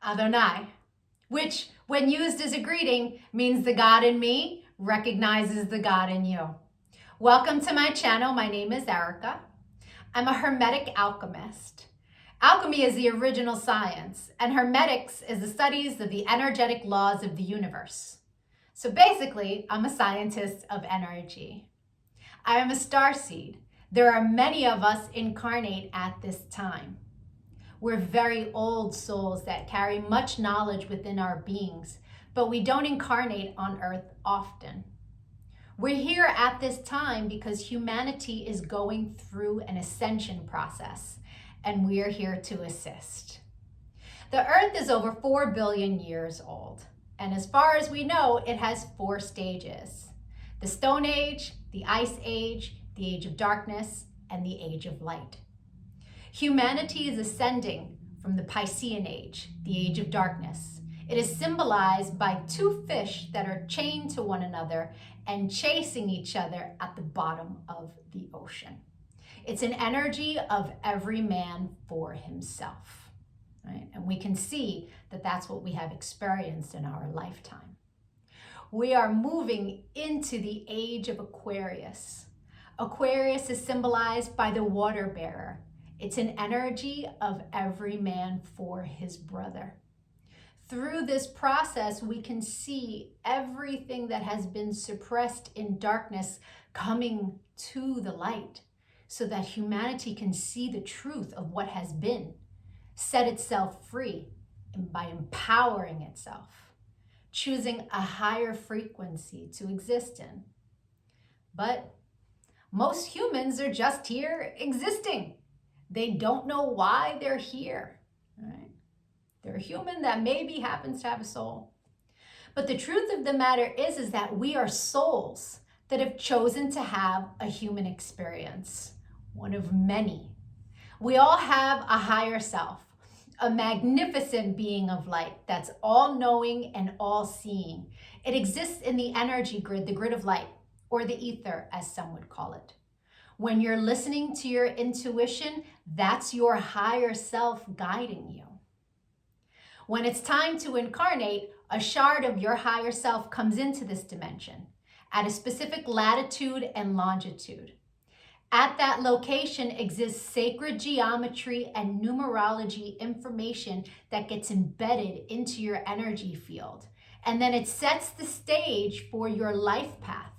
Adonai, which when used as a greeting means the God in me recognizes the God in you. Welcome to my channel. My name is Erica. I'm a Hermetic alchemist. Alchemy is the original science, and Hermetics is the studies of the energetic laws of the universe. So basically, I'm a scientist of energy. I am a starseed. There are many of us incarnate at this time. We're very old souls that carry much knowledge within our beings, but we don't incarnate on Earth often. We're here at this time because humanity is going through an ascension process, and we are here to assist. The Earth is over 4 billion years old, and as far as we know, it has 4 stages: the Stone Age, the Ice Age, the Age of Darkness, and the Age of Light. Humanity is ascending from the Piscean Age, the Age of Darkness. It is symbolized by 2 fish that are chained to one another and chasing each other at the bottom of the ocean. It's an energy of every man for himself, right? And we can see that that's what we have experienced in our lifetime. We are moving into the age of Aquarius. Aquarius is symbolized by the water bearer. It's an energy of every man for his brother. Through this process, we can see everything that has been suppressed in darkness coming to the light so that humanity can see the truth of what has been, set itself free by empowering itself, choosing a higher frequency to exist in. But most humans are just here existing. They don't know why they're here, right? They're a human that maybe happens to have a soul. But the truth of the matter is that we are souls that have chosen to have a human experience, one of many. We all have a higher self, a magnificent being of light that's all-knowing and all-seeing. It exists in the energy grid, the grid of light, or the ether, as some would call it. When you're listening to your intuition, that's your higher self guiding you. When it's time to incarnate, a shard of your higher self comes into this dimension at a specific latitude and longitude. At that location exists sacred geometry and numerology information that gets embedded into your energy field. And then it sets the stage for your life path,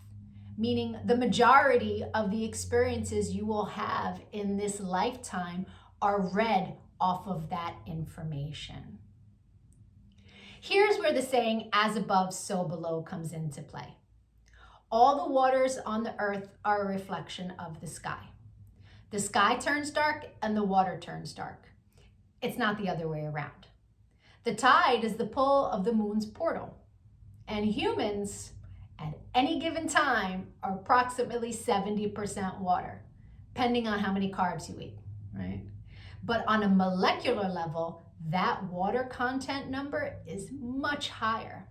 meaning the majority of the experiences you will have in this lifetime are read off of that information. Here's where the saying, as above, so below, comes into play. All the waters on the earth are a reflection of the sky. The sky turns dark and the water turns dark. It's not the other way around. The tide is the pull of the moon's portal, and humans at any given time are approximately 70% water, depending on how many carbs you eat, right? But on a molecular level, that water content number is much higher.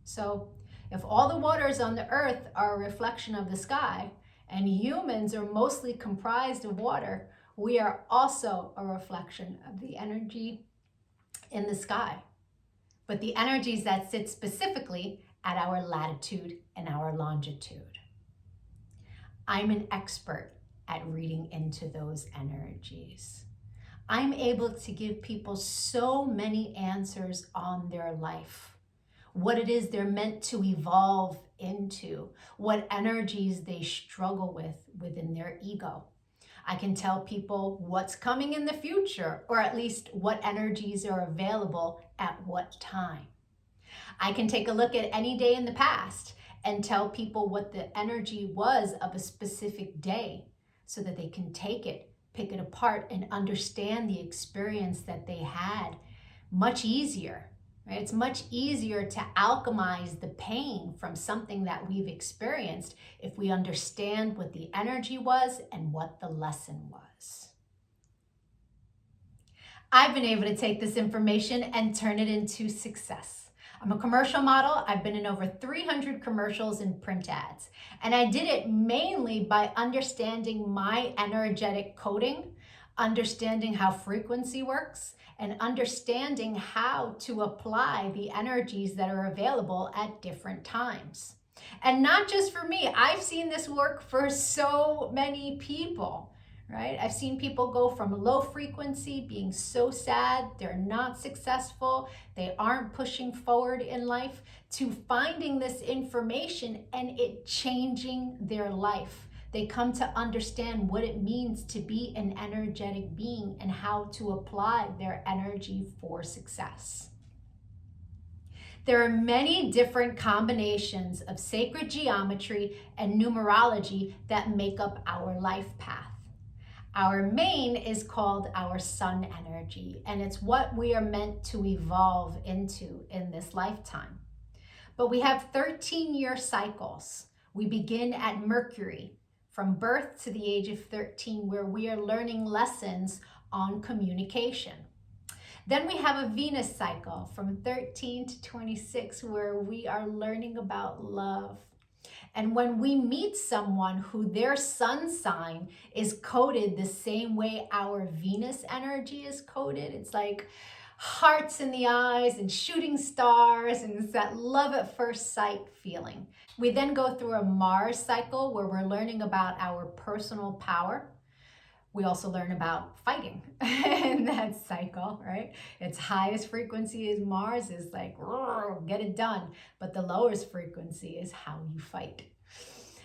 So if all the waters on the earth are a reflection of the sky, and humans are mostly comprised of water, we are also a reflection of the energy in the sky. But the energies that sit specifically at our latitude and our longitude. I'm an expert at reading into those energies. I'm able to give people so many answers on their life, what it is they're meant to evolve into, what energies they struggle with within their ego. I can tell people what's coming in the future, or at least what energies are available at what time. I can take a look at any day in the past and tell people what the energy was of a specific day so that they can take it, pick it apart, and understand the experience that they had much easier, right? It's much easier to alchemize the pain from something that we've experienced if we understand what the energy was and what the lesson was. I've been able to take this information and turn it into success. I'm a commercial model. I've been in over 300 commercials and print ads. And I did it mainly by understanding my energetic coding understanding how frequency works, and understanding how to apply the energies that are available at different times. And not just for me, I've seen this work for so many people, right? I've seen people go from low frequency, being so sad, they're not successful, they aren't pushing forward in life, to finding this information and it changing their life. They come to understand what it means to be an energetic being and how to apply their energy for success. There are many different combinations of sacred geometry and numerology that make up our life path. Our main is called our sun energy, and it's what we are meant to evolve into in this lifetime. But we have 13-year cycles. We begin at Mercury, from birth to the age of 13, where we are learning lessons on communication. Then we have a Venus cycle from 13 to 26, where we are learning about love. And when we meet someone who their sun sign is coded the same way our Venus energy is coded, it's like hearts in the eyes and shooting stars, and it's that love at first sight feeling. We then go through a Mars cycle where we're learning about our personal power. We also learn about fighting in that cycle, right? Its highest frequency is Mars, is like, get it done. But the lowest frequency is how you fight.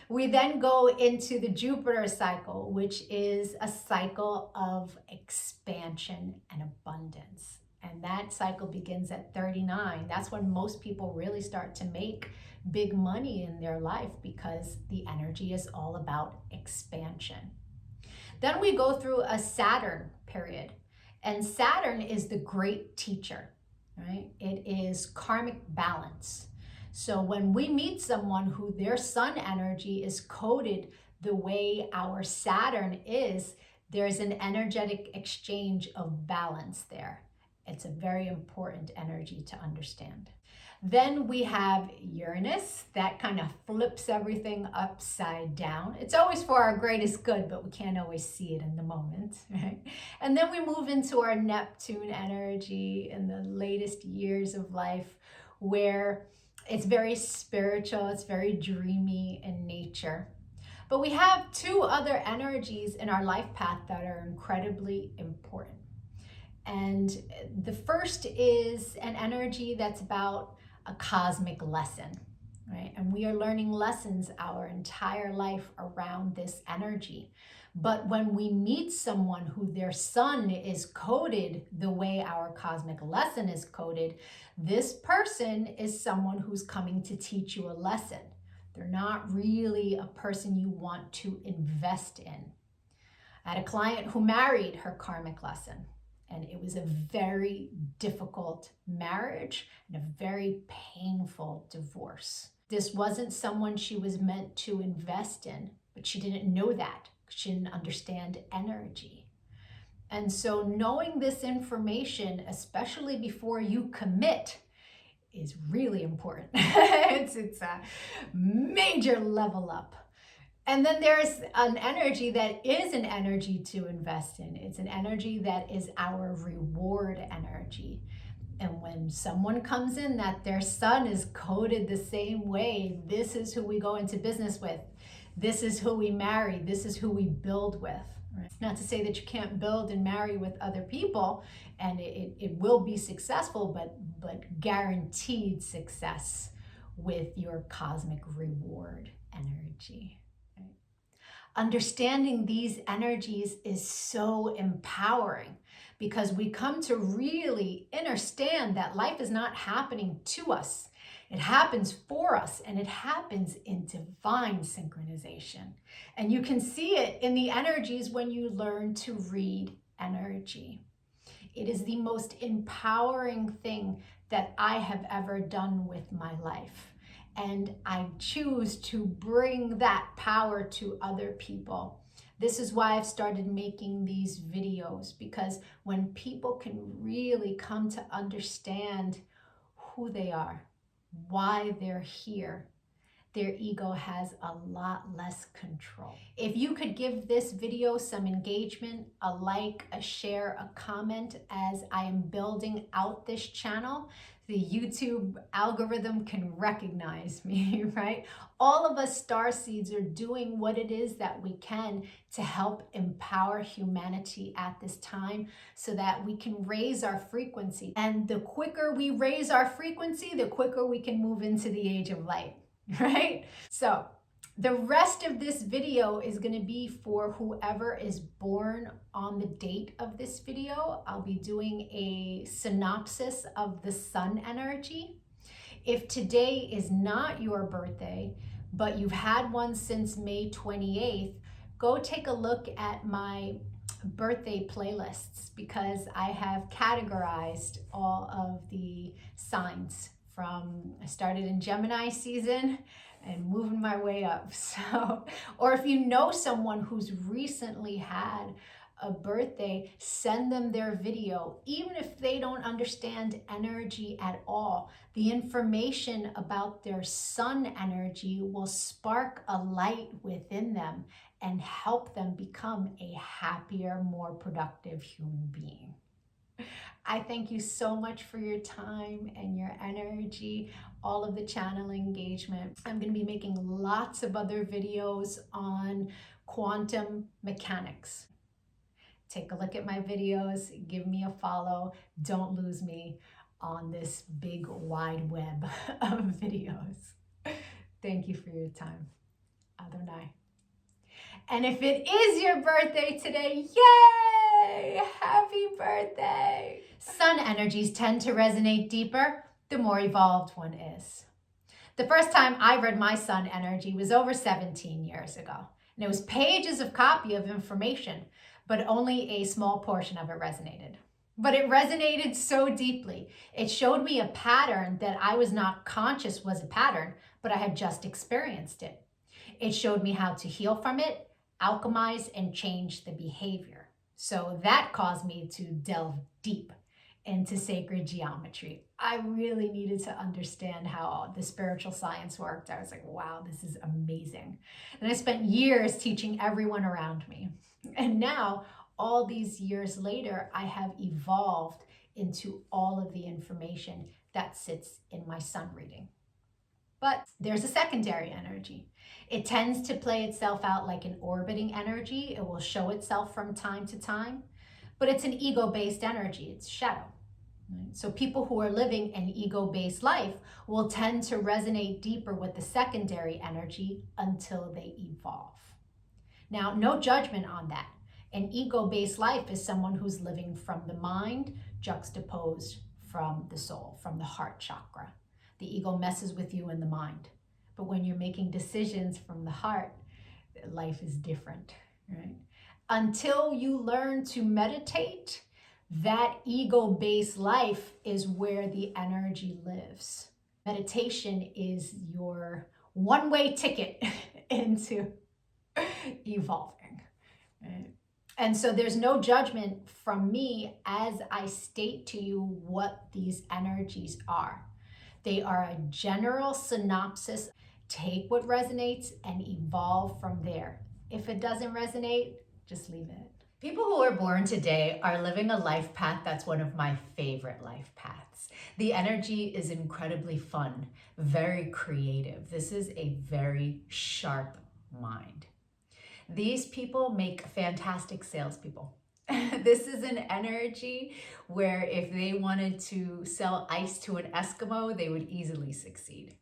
We then go into the Jupiter cycle, which is a cycle of expansion and abundance. And that cycle begins at 39. That's when most people really start to make big money in their life, because the energy is all about expansion. Then we go through a Saturn period, and Saturn is the great teacher, right? It is karmic balance. So when we meet someone who their sun energy is coded the way our Saturn is, there's an energetic exchange of balance there. It's a very important energy to understand. Then we have Uranus, that kind of flips everything upside down. It's always for our greatest good, but we can't always see it in the moment, right? And then we move into our Neptune energy in the latest years of life, where it's very spiritual, it's very dreamy in nature. But we have two other energies in our life path that are incredibly important. And the first is an energy that's about a cosmic lesson, right? And we are learning lessons our entire life around this energy. But when we meet someone who their sun is coded the way our cosmic lesson is coded, this person is someone who's coming to teach you a lesson. They're not really a person you want to invest in. I had a client who married her karmic lesson, and it was a very difficult marriage and a very painful divorce. This wasn't someone she was meant to invest in, but she didn't know that. She didn't understand energy. And so knowing this information, especially before you commit, is really important. it's a major level up. And then there's an energy that is an energy to invest in. It's an energy that is our reward energy. And when someone comes in that their sun is coded the same way, this is who we go into business with. This is who we marry. This is who we build with. Right? Not to say that you can't build and marry with other people, and it will be successful, but guaranteed success with your cosmic reward energy. Understanding these energies is so empowering, because we come to really understand that life is not happening to us. It happens for us, and it happens in divine synchronization. And you can see it in the energies when you learn to read energy. It is the most empowering thing that I have ever done with my life. And I choose to bring that power to other people. This is why I've started making these videos, because when people can really come to understand who they are, why they're here, their ego has a lot less control. If you could give this video some engagement, a like, a share, a comment, as I am building out this channel, the YouTube algorithm can recognize me, right? All of us starseeds are doing what it is that we can to help empower humanity at this time so that we can raise our frequency. And the quicker we raise our frequency, the quicker we can move into the age of light, right? So the rest of this video is going to be for whoever is born on the date of this video. I'll be doing a synopsis of the sun energy. If today is not your birthday, but you've had one since May 28th, go take a look at my birthday playlists, because I have categorized all of the signs from, I started in Gemini season and moving my way up. So, or if you know someone who's recently had a birthday, send them their video. Even if they don't understand energy at all, the information about their sun energy will spark a light within them and help them become a happier, more productive human being. I thank you so much for your time and your energy, all of the channel engagement. I'm going to be making lots of other videos on quantum mechanics. Take a look at my videos, give me a follow. Don't lose me on this big wide web of videos. Thank you for your time. Adonai. And if it is your birthday today, yay! Happy birthday! Sun energies tend to resonate deeper the more evolved one is. The first time I read my sun energy was over 17 years ago. And it was pages of copy of information, but only a small portion of it resonated. But it resonated so deeply. It showed me a pattern that I was not conscious was a pattern, but I had just experienced it. It showed me how to heal from it, alchemize, and change the behavior. So that caused me to delve deep into sacred geometry. I really needed to understand how the spiritual science worked. I was like, wow, this is amazing. And I spent years teaching everyone around me. And now, all these years later, I have evolved into all of the information that sits in my sun reading. But there's a secondary energy. It tends to play itself out like an orbiting energy. It will show itself from time to time, but it's an ego-based energy. It's shadow. So people who are living an ego-based life will tend to resonate deeper with the secondary energy until they evolve. Now, no judgment on that. An ego-based life is someone who's living from the mind, juxtaposed from the soul, from the heart chakra. The ego messes with you in the mind. But when you're making decisions from the heart, life is different, right? Until you learn to meditate, that ego-based life is where the energy lives. Meditation is your one-way ticket into evolving, right? And so there's no judgment from me as I state to you what these energies are. They are a general synopsis. Take what resonates and evolve from there. If it doesn't resonate, just leave it. People who are born today are living a life path that's one of my favorite life paths. The energy is incredibly fun, very creative. This is a very sharp mind. These people make fantastic salespeople. This is an energy where if they wanted to sell ice to an Eskimo, they would easily succeed.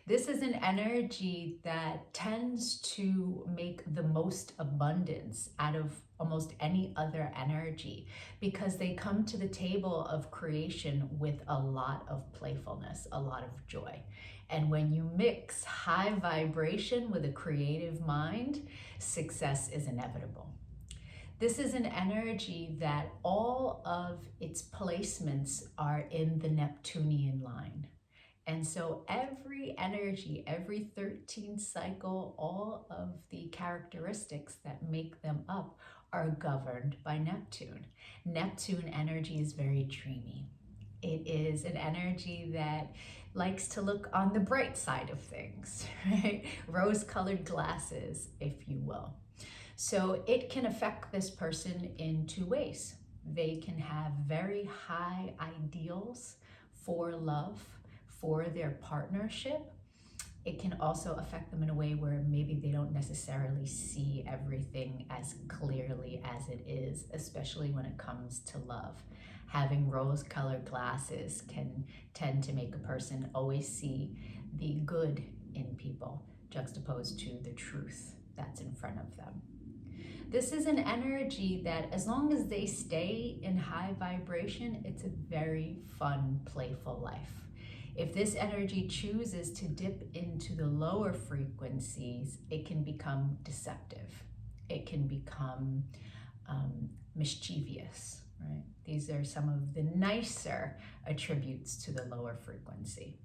This is an energy that tends to make the most abundance out of almost any other energy because they come to the table of creation with a lot of playfulness, a lot of joy. And when you mix high vibration with a creative mind, success is inevitable. This is an energy that all of its placements are in the Neptunian line. And so every energy, every 13th cycle, all of the characteristics that make them up are governed by Neptune. Neptune energy is very dreamy. It is an energy that likes to look on the bright side of things, right? Rose-colored glasses, if you will. So it can affect this person in two ways. They can have very high ideals for love, for their partnership. It can also affect them in a way where maybe they don't necessarily see everything as clearly as it is, especially when it comes to love. Having rose-colored glasses can tend to make a person always see the good in people, juxtaposed to the truth that's in front of them. This is an energy that, as long as they stay in high vibration, it's a very fun, playful life. If this energy chooses to dip into the lower frequencies, it can become deceptive. It can become mischievous, right? These are some of the nicer attributes to the lower frequency.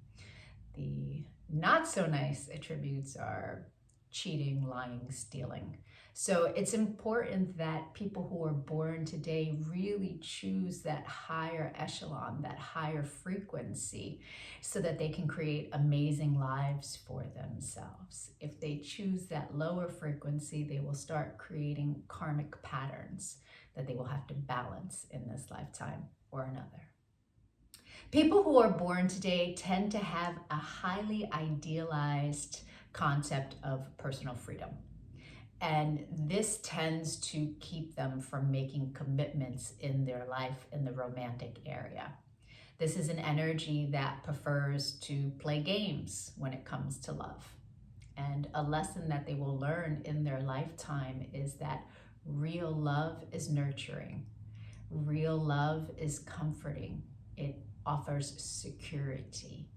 The not so nice attributes are cheating, lying, stealing. So it's important that people who are born today really choose that higher echelon, that higher frequency, so that they can create amazing lives for themselves. If they choose that lower frequency, they will start creating karmic patterns that they will have to balance in this lifetime or another. People who are born today tend to have a highly idealized concept of personal freedom. And this tends to keep them from making commitments in their life in the romantic area. This is an energy that prefers to play games when it comes to love. And a lesson that they will learn in their lifetime is that real love is nurturing. Real love is comforting. It offers security.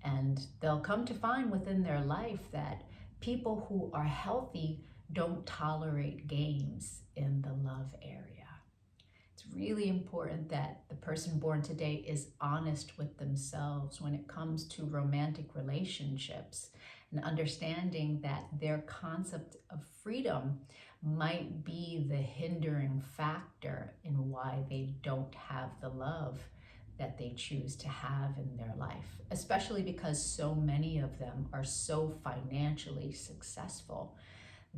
And they'll come to find within their life that people who are healthy don't tolerate games in the love area. It's really important that the person born today is honest with themselves when it comes to romantic relationships, and understanding that their concept of freedom might be the hindering factor in why they don't have the love that they choose to have in their life, especially because so many of them are so financially successful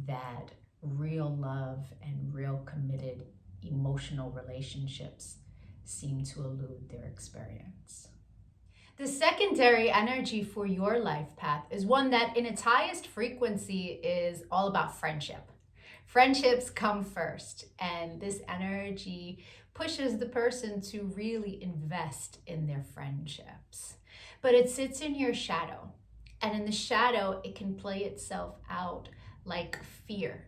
that real love and real committed emotional relationships seem to elude their experience. The secondary energy for your life path is one that in its highest frequency is all about friendship. Friendships come first, and this energy pushes the person to really invest in their friendships. But it sits in your shadow, and in the shadow, it can play itself out like fear.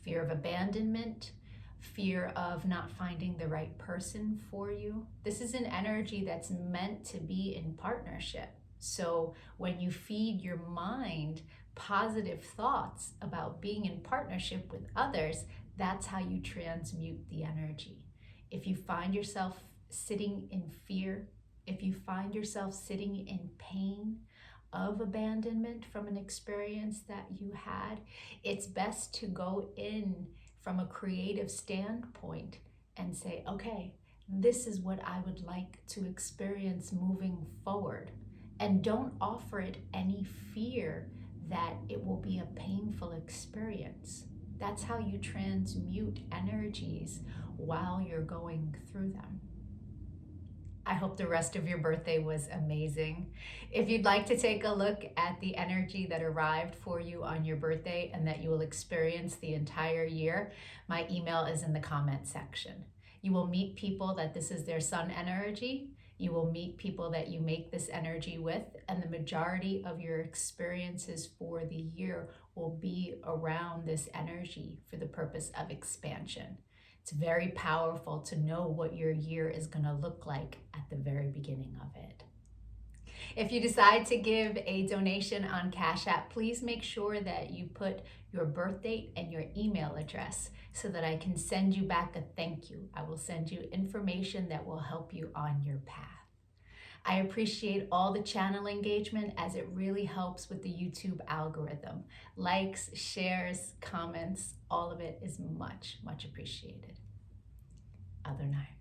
Fear of abandonment, fear of not finding the right person for you. This is an energy that's meant to be in partnership. So when you feed your mind positive thoughts about being in partnership with others, that's how you transmute the energy. If you find yourself sitting in fear, if you find yourself sitting in pain of abandonment from an experience that you had, it's best to go in from a creative standpoint and say, okay, this is what I would like to experience moving forward. And don't offer it any fear that it will be a painful experience. That's how you transmute energies while you're going through them. I hope the rest of your birthday was amazing. If you'd like to take a look at the energy that arrived for you on your birthday and that you will experience the entire year, my email is in the comment section. You will meet people that this is their sun energy. You will meet people that you make this energy with, and the majority of your experiences for the year will be around this energy for the purpose of expansion. It's very powerful to know what your year is going to look like at the very beginning of it. If you decide to give a donation on Cash App, please make sure that you put your birth date and your email address so that I can send you back a thank you. I will send you information that will help you on your path. I appreciate all the channel engagement, as it really helps with the YouTube algorithm. Likes, shares, comments, all of it is much, much appreciated. Other night.